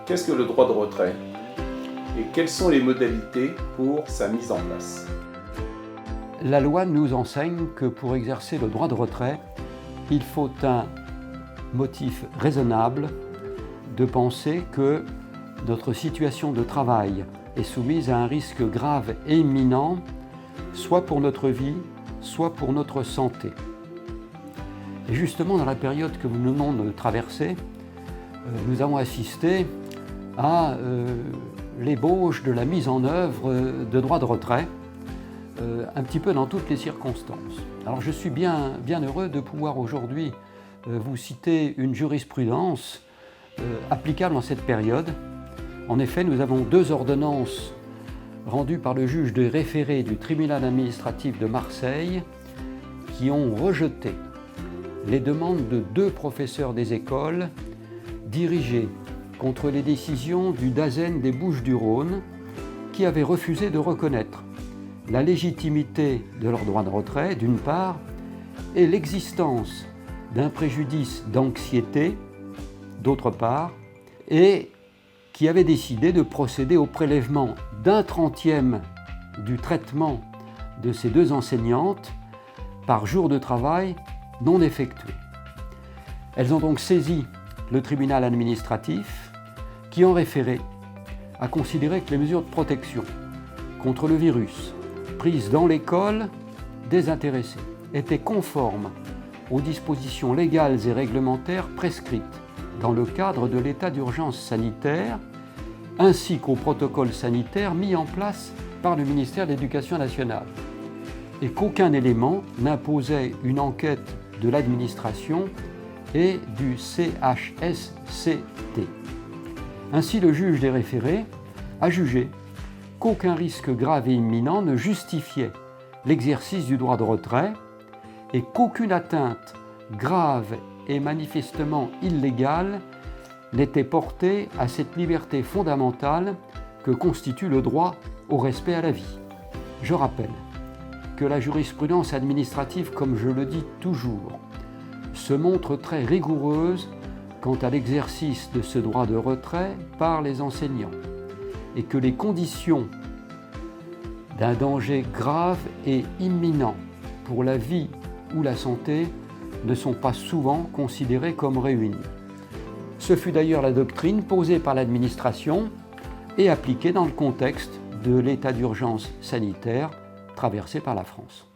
Qu'est-ce que le droit de retrait et quelles sont les modalités pour sa mise en place? La loi nous enseigne que pour exercer le droit de retrait, il faut un motif raisonnable de penser que notre situation de travail est soumise à un risque grave et imminent, soit pour notre vie, soit pour notre santé. Et justement, dans la période que nous venons de traverser, nous avons assisté à l'ébauche de la mise en œuvre de droits de retrait, un petit peu dans toutes les circonstances. Alors je suis bien heureux de pouvoir aujourd'hui vous citer une jurisprudence applicable en cette période. En effet, nous avons 2 ordonnances rendues par le juge des référés du tribunal administratif de Marseille qui ont rejeté les demandes de 2 professeurs des écoles dirigées contre les décisions du DAZEN des Bouches-du-Rhône qui avaient refusé de reconnaître la légitimité de leur droit de retrait, d'une part, et l'existence d'un préjudice d'anxiété, d'autre part, et qui avaient décidé de procéder au prélèvement d'1/30 du traitement de ces 2 enseignantes par jour de travail non effectué. Elles ont donc saisi le tribunal administratif qui, en référé, a considéré que les mesures de protection contre le virus prises dans l'école des intéressés étaient conformes aux dispositions légales et réglementaires prescrites dans le cadre de l'état d'urgence sanitaire ainsi qu'au protocole sanitaire mis en place par le ministère de l'Éducation nationale et qu'aucun élément n'imposait une enquête de l'administration et du CHSCT. Ainsi, le juge des référés a jugé qu'aucun risque grave et imminent ne justifiait l'exercice du droit de retrait et qu'aucune atteinte grave et manifestement illégale n'était portée à cette liberté fondamentale que constitue le droit au respect à la vie. Je rappelle que la jurisprudence administrative, comme je le dis toujours, se montre très rigoureuse quant à l'exercice de ce droit de retrait par les enseignants et que les conditions d'un danger grave et imminent pour la vie ou la santé ne sont pas souvent considérées comme réunies. Ce fut d'ailleurs la doctrine posée par l'administration et appliquée dans le contexte de l'état d'urgence sanitaire traversé par la France.